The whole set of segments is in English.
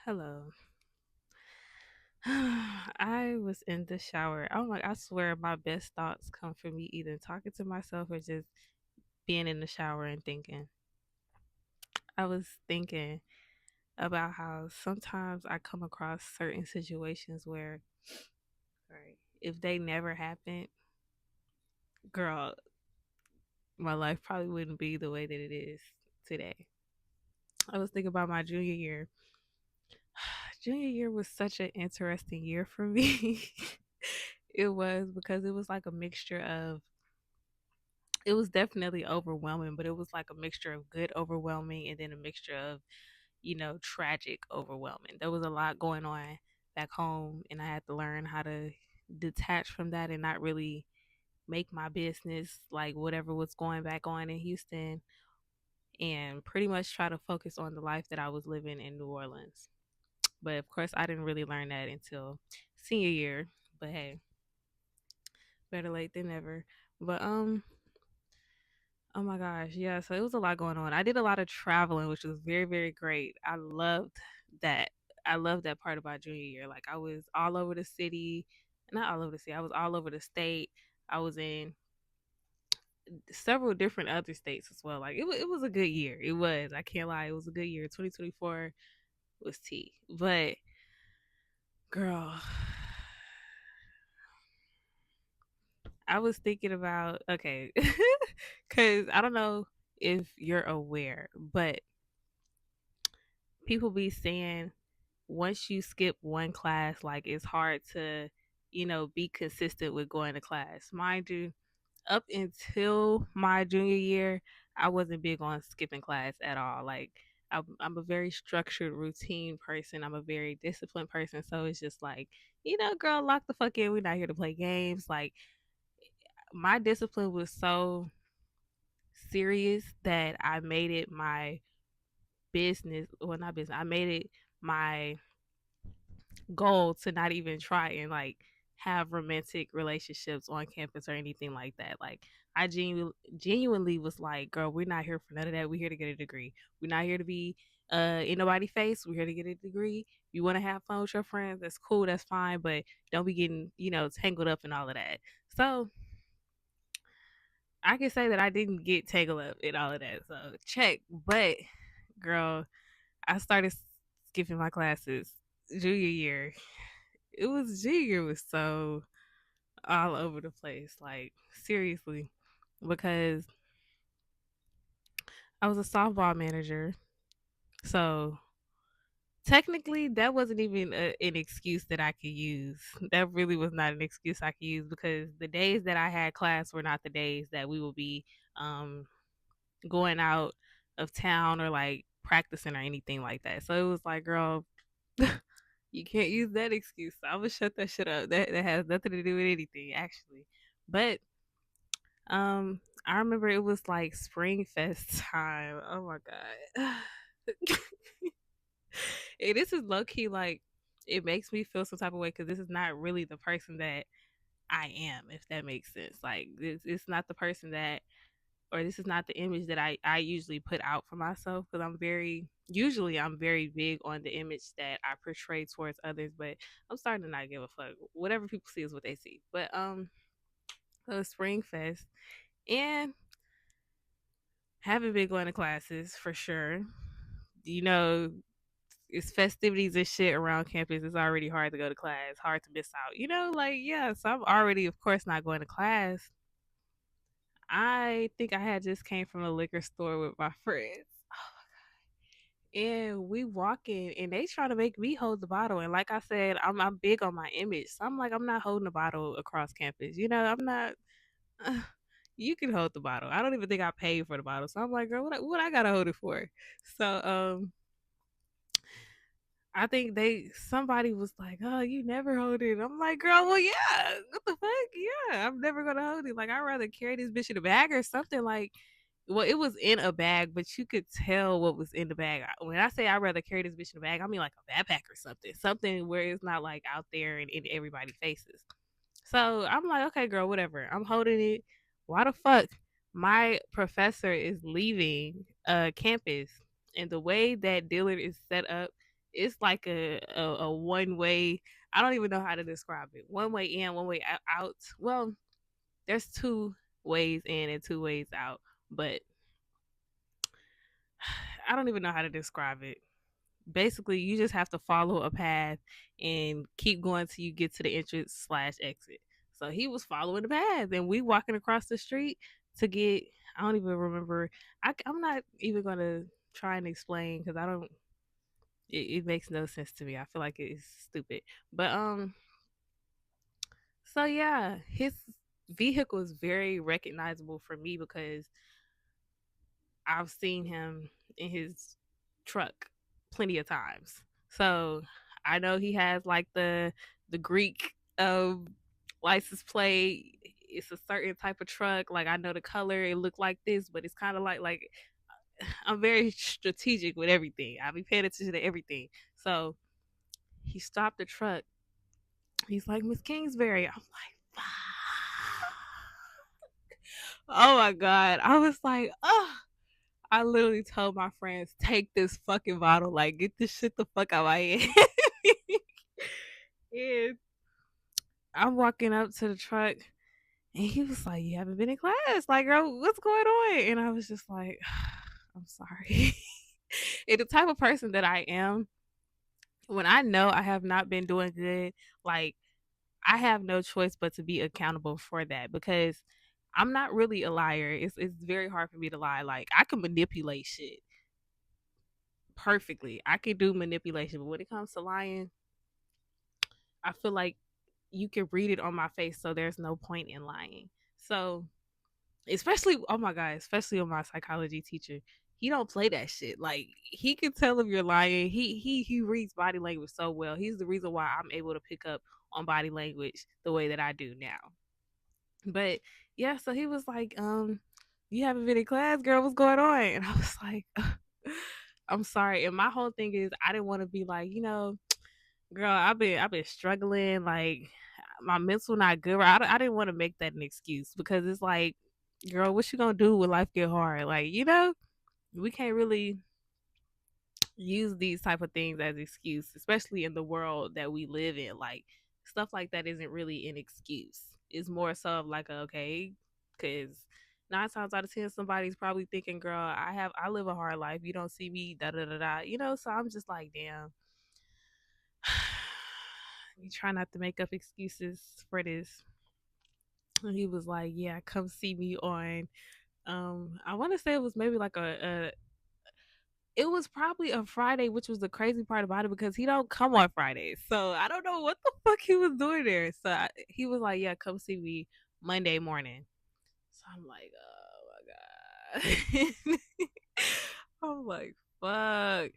Hello. I was in the shower. Oh my, I swear my best thoughts come from me either talking to myself or just being in the shower and thinking. I was thinking about how sometimes I come across certain situations where, sorry, if they never happened, girl, my life probably wouldn't be the way that it is today. I was thinking about my junior year. Junior year was such an interesting year for me. It was because it was like a mixture of it was definitely overwhelming, but it was like a mixture of good overwhelming and then a mixture of, tragic overwhelming. There was a lot going on back home and I had to learn how to detach from that and not really make my business like whatever was going back on in Houston and pretty much try to focus on the life that I was living in New Orleans. But of course, I didn't really learn that until senior year. But hey, better late than never. But oh my gosh, yeah. So it was a lot going on. I did a lot of traveling, which was very, very great. I loved that. I loved that part about junior year. Like I was all over the city, not all over the city. I was all over the state. I was in several different other states as well. Like it was a good year. It was. I can't lie. It was a good year. 2024 was T. But girl, I was thinking about okay, because I don't know if you're aware, but people be saying once you skip one class, like it's hard to, be consistent with going to class. Mind you, up until my junior year, I wasn't big on skipping class at all. Like I'm a very structured, routine person. I'm a very disciplined person. So it's just like, girl, lock the fuck in. We're not here to play games. Like my discipline was so serious that I made it my business, well, not business. I made it my goal to not even try and like have romantic relationships on campus or anything like that. Like I genuinely was like, girl, we're not here for none of that. We're here to get a degree. We're not here to be in nobody's face. We're here to get a degree. You want to have fun with your friends, that's cool, that's fine, but don't be getting, tangled up in all of that. So I can say that I didn't get tangled up in all of that. So check. But girl, I started skipping my classes junior year. It was junior year was so all over the place, like seriously, because I was a softball manager. So technically, that wasn't even an excuse that I could use. That really was not an excuse I could use because the days that I had class were not the days that we would be um, going out of town or like practicing or anything like that. So it was like, girl, you can't use that excuse. I'm gonna shut that shit up. That has nothing to do with anything, actually. But I remember it was like Spring Fest time. Oh my god. And this is low key like it makes me feel some type of way because this is not really the person that I am, if that makes sense. Like this, it's not the person that, or this is not the image that I usually put out for myself because I'm very big on the image that I portray towards others, but I'm starting to not give a fuck. Whatever people see is what they see. But so Spring Fest and haven't been going to classes for sure. You know, it's festivities and shit around campus. It's already hard to go to class, hard to miss out. Like yeah, so I'm already of course not going to class. I think I had just came from a liquor store with my friends. And we walking and they try to make me hold the bottle. And like I said, I'm big on my image. So I'm like, I'm not holding the bottle across campus. I'm not you can hold the bottle. I don't even think I paid for the bottle. So I'm like, girl, what I gotta hold it for? So I think somebody was like, "Oh, you never hold it." I'm like, "Girl, well, yeah. What the fuck? Yeah, I'm never gonna hold it. Like, I'd rather carry this bitch in a bag or something. Like, well, it was in a bag, but you could tell what was in the bag. When I say I'd rather carry this bitch in a bag, I mean like a backpack or something where it's not like out there and in everybody's faces. So I'm like, okay, girl, whatever. I'm holding it. Why the fuck? My professor is leaving campus, and the way that Dillard is set up it's like a one way. I don't even know how to describe it. One way in, one way out. Well, there's two ways in and two ways out, but I don't even know how to describe it. Basically, you just have to follow a path and keep going till you get to the entrance slash exit. So he was following the path, and we walking across the street to get. I don't even remember. I'm not even gonna try and explain because I don't. It makes no sense to me. I feel like it's stupid. But so yeah, his vehicle is very recognizable for me because I've seen him in his truck plenty of times. So I know he has like the Greek license plate. It's a certain type of truck. Like I know the color. It looked like this, but it's kind of like I'm very strategic with everything. I be paying attention to everything. So he stopped the truck. He's like, Miss Kingsbury. I'm like, fuck. Oh my god. I was like, oh. I literally told my friends, take this fucking bottle, like get this shit the fuck out of my head. And I'm walking up to the truck and he was like, you haven't been in class. Like, girl, what's going on? And I was just like, I'm sorry. And the type of person that I am, when I know I have not been doing good, like I have no choice but to be accountable for that because I'm not really a liar. It's very hard for me to lie. Like I can manipulate shit perfectly. I can do manipulation, but when it comes to lying, I feel like you can read it on my face, so there's no point in lying. So, especially, oh my god, especially on my psychology teacher, he don't play that shit. Like he can tell if you're lying. He reads body language so well. He's the reason why I'm able to pick up on body language the way that I do now. But yeah, so he was like, you haven't been in class, girl. What's going on? And I was like, I'm sorry. And my whole thing is, I didn't want to be like, girl, I've been struggling. Like my mental not good. I didn't want to make that an excuse because it's like, girl, what you gonna do when life get hard? Like we can't really use these type of things as excuse, especially in the world that we live in. Like stuff like that isn't really an excuse. It's more so of like okay, because 9 times out of 10 somebody's probably thinking, girl, I live a hard life. You don't see me, da da da da. So I'm just like, damn. You try not to make up excuses for this. And he was like, yeah, come see me on I want to say it was maybe like a it was probably a Friday, which was the crazy part about it because he don't come on Fridays. So I don't know what the fuck he was doing there. So he was like, "Yeah, come see me Monday morning." So I'm like, "Oh my god." I'm like, "Fuck."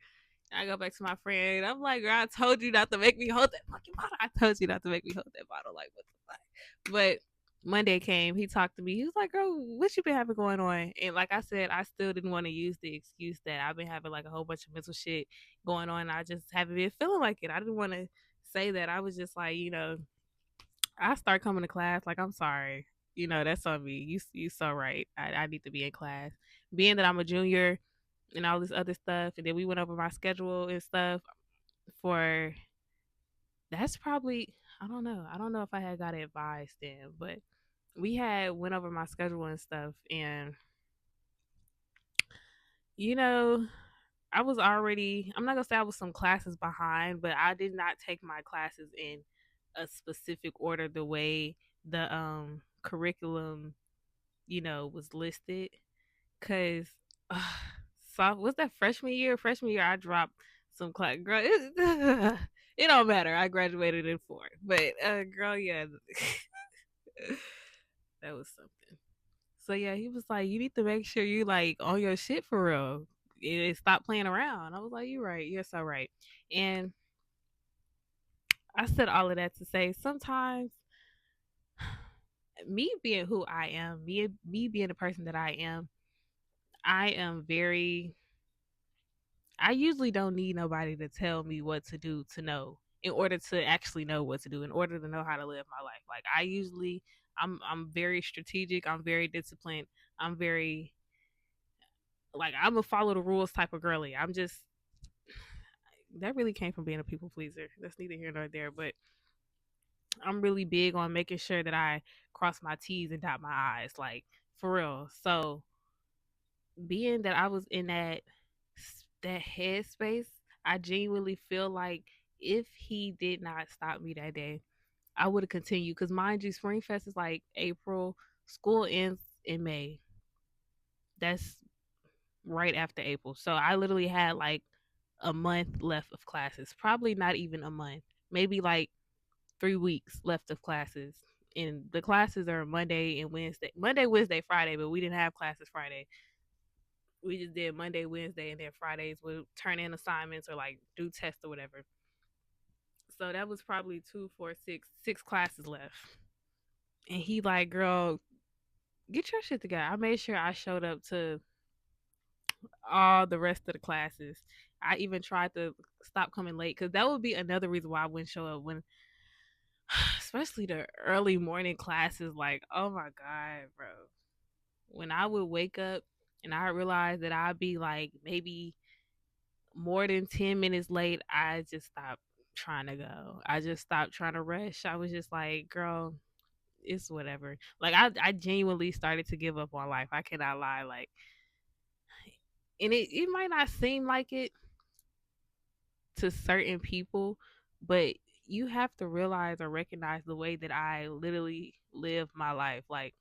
I go back to my friend. I'm like, "Girl, I told you not to make me hold that fucking bottle. I told you not to make me hold that bottle. Like, what the fuck?" But Monday came. He talked to me. He was like, "Girl, what you been having going on?" And like I said, I still didn't want to use the excuse that I've been having like a whole bunch of mental shit going on. I just haven't been feeling like it. I didn't want to say that. I was just like, I start coming to class. Like, I'm sorry. That's on me. You so right. I need to be in class. Being that I'm a junior and all this other stuff, and then we went over my schedule and stuff for that's probably I don't know. I don't know if I had got advised then, but we had went over my schedule and stuff and you know I was already I'm not gonna say I was some classes behind, but I did not take my classes in a specific order the way the curriculum was listed because so was that freshman year I dropped some class girl it don't matter I graduated in 4 but girl yeah that was something. So yeah, he was like, "You need to make sure you like on your shit for real and stop playing around." I was like, "You're right. You're so right." And I said all of that to say sometimes me being who I am, me being the person that I am very. I usually don't need nobody to tell me what to do to know in order to actually know what to do in order to know how to live my life. Like I usually I'm very strategic, I'm very disciplined, I'm very like I'm a follow the rules type of girly. I'm just that really came from being a people pleaser. That's neither here nor there. But I'm really big on making sure that I cross my T's and dot my I's, like for real. So being that I was in that headspace, I genuinely feel like if he did not stop me that day, I would have continued. Because mind you, Spring Fest is like April, school ends in May. That's right after April. So I literally had like a month left of classes. Probably not even a month. Maybe like 3 weeks left of classes. And the classes are Monday and Wednesday. Monday, Wednesday, Friday, but we didn't have classes Friday. We just did Monday, Wednesday, and then Fridays we'll turn in assignments or like do tests or whatever. So that was probably two, four, six classes left. And he like, girl, get your shit together. I made sure I showed up to all the rest of the classes. I even tried to stop coming late because that would be another reason why I wouldn't show up when, especially the early morning classes. Like, oh my god, bro, when I would wake up and I realized that I'd be like maybe more than 10 minutes late, I just stopped trying to go. I just stopped trying to rush. I was just like, girl, it's whatever. Like I genuinely started to give up on life. I cannot lie. Like, and it might not seem like it to certain people, but you have to realize or recognize the way that I literally live my life. Like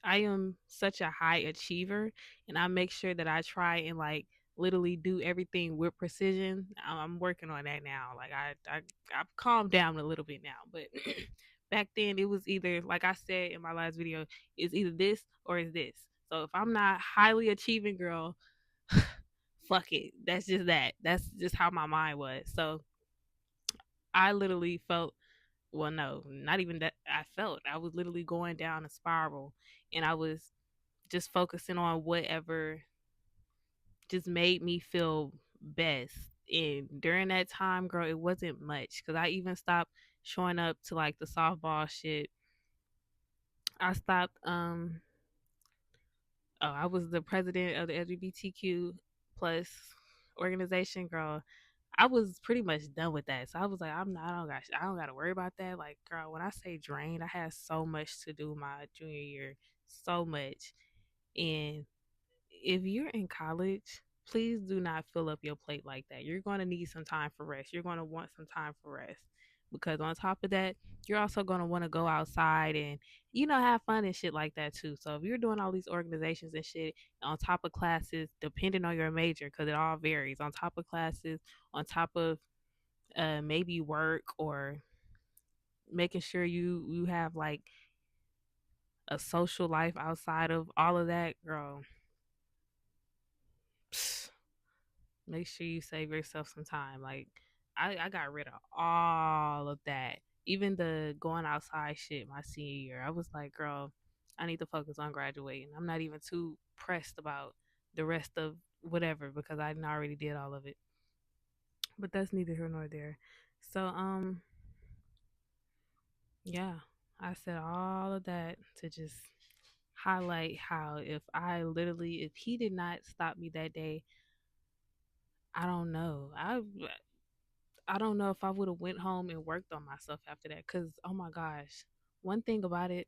I am such a high achiever, and I make sure that I try and like literally do everything with precision. I'm working on that now. Like I've calmed down a little bit now, but back then it was either like I said in my last video, it's either this or it's this. So if I'm not highly achieving, girl, fuck it. That's just that. That's just how my mind was. So I literally felt, well, no, not even that. I felt I was literally going down a spiral, and I was just focusing on whatever just made me feel best. And during that time, girl, it wasn't much because I even stopped showing up to like the softball shit. I stopped. Oh, I was the president of the LGBTQ plus organization, girl. I was pretty much done with that. So I was like, I'm not. I don't got to worry about that. Like, girl, when I say drained, I had so much to do my junior year, so much. And if you're in college, please do not fill up your plate like that. You're going to need some time for rest. You're going to want some time for rest because on top of that, you're also going to want to go outside and have fun and shit like that too. So if you're doing all these organizations and shit on top of classes, depending on your major, because it all varies, on top of classes, on top of maybe work or making sure you have like a social life outside of all of that, girl. Make sure you save yourself some time. Like I got rid of all of that. Even the going outside shit my senior year. I was like, girl, I need to focus on graduating. I'm not even too pressed about the rest of whatever because I already did all of it. But that's neither here nor there. So yeah, I said all of that to just highlight how if he did not stop me that day, I don't know. I don't know if I would have went home and worked on myself after that. Cause oh my gosh, one thing about it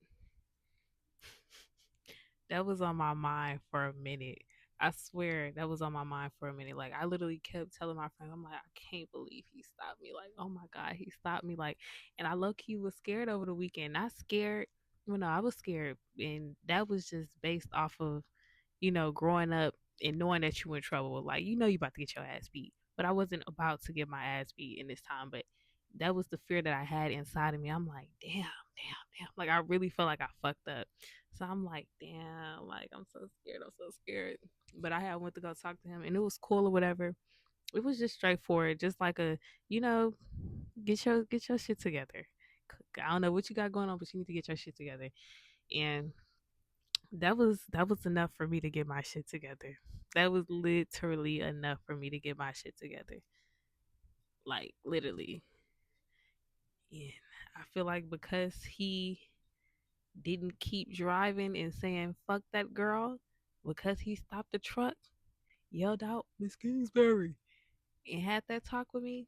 that was on my mind for a minute. I swear that was on my mind for a minute. Like I literally kept telling my friends, I'm like, I can't believe he stopped me. Like, oh my god, he stopped me. Like, and I low key was scared over the weekend. Not scared. Well, no, I was scared, and that was just based off of growing up and knowing that you in trouble. Like, you about to get your ass beat. But I wasn't about to get my ass beat in this time. But that was the fear that I had inside of me. I'm like, damn, damn, damn. Like, I really felt like I fucked up. So I'm like, damn, like, I'm so scared. I'm so scared. But I had went to go talk to him, and it was cool or whatever. It was just straightforward, just like you know, get your shit together. I don't know what you got going on, but you need to get your shit together. And that was enough for me to get my shit together. That was literally enough for me to get my shit together. Like literally. And I feel like because he didn't keep driving and saying fuck that girl, because he stopped the truck, yelled out Miss Kingsbury, and had that talk with me,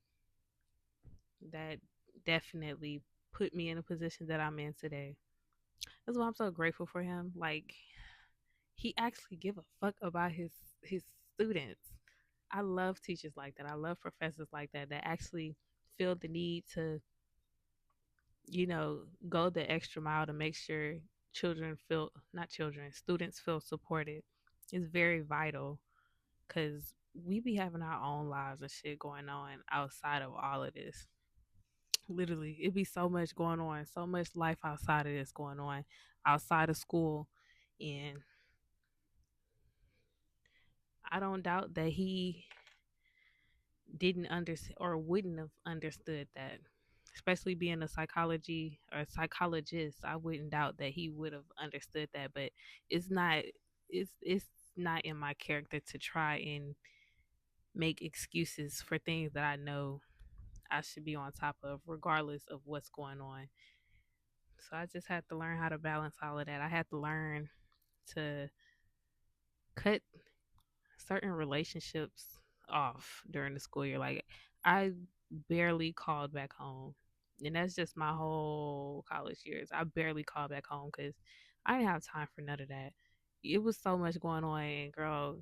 that definitely put me in a position that I'm in today. That's why I'm so grateful for him. Like, he actually give a fuck about his students. I love teachers like that. I love professors like that that actually feel the need to, go the extra mile to make sure children feel, not children, students feel supported. It's very vital because we be having our own lives and shit going on outside of all of this. Literally, it be so much going on, so much life outside of this going on, outside of school. And I don't doubt that he didn't understand or wouldn't have understood that. Especially being a psychology or a psychologist, I wouldn't doubt that he would have understood that. But it's not it's not in my character to try and make excuses for things that I know I should be on top of, regardless of what's going on. So I just had to learn how to balance all of that. I had to learn to cut certain relationships off during the school year. Like, I barely called back home. And that's just my whole college years. I barely called back home because I didn't have time for none of that. It was so much going on, and girl,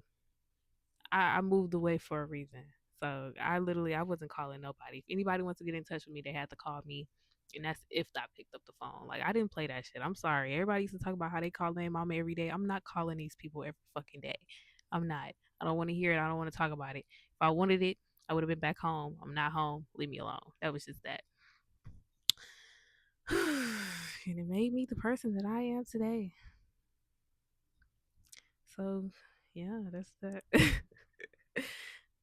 I moved away for a reason. So I wasn't calling nobody. If anybody wants to get in touch with me, they had to call me. And that's if I picked up the phone. Like, I didn't play that shit. I'm sorry. Everybody used to talk about how they call their mama every day. I'm not calling these people every fucking day. I'm not. I don't want to hear it. I don't want to talk about it. If I wanted it, I would have been back home. I'm not home. Leave me alone. That was just that. And it made me the person that I am today. So yeah, that's that.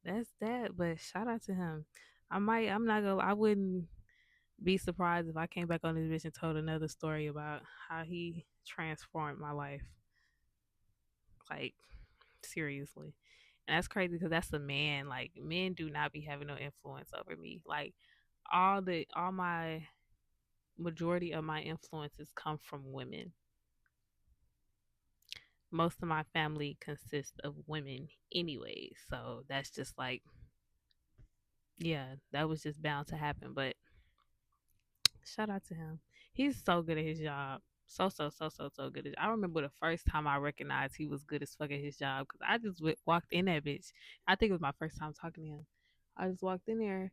That's that. But shout out to him. I'm not gonna, I wouldn't be surprised if I came back on this bitch and told another story about how he transformed my life. Like, seriously. And that's crazy because that's a man. Like, men do not be having no influence over me. Like, all my majority of my influences come from women. Most of my family consists of women anyway. So that's just like, yeah, that was just bound to happen. But shout out to him. He's so good at his job. So good. I remember the first time I recognized he was good as fuck at his job because I just walked in that bitch. I think it was my first time talking to him. I just walked in there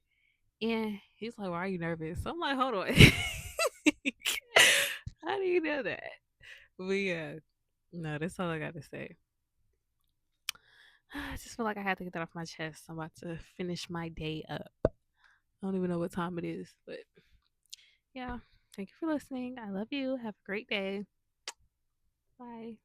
and he's like, "Why are you nervous?" So I'm like, "Hold on, how do you know that?" But yeah, no, that's all I got to say. I just feel like I had to get that off my chest. I'm about to finish my day up. I don't even know what time it is, but yeah. Thank you for listening. I love you. Have a great day. Bye.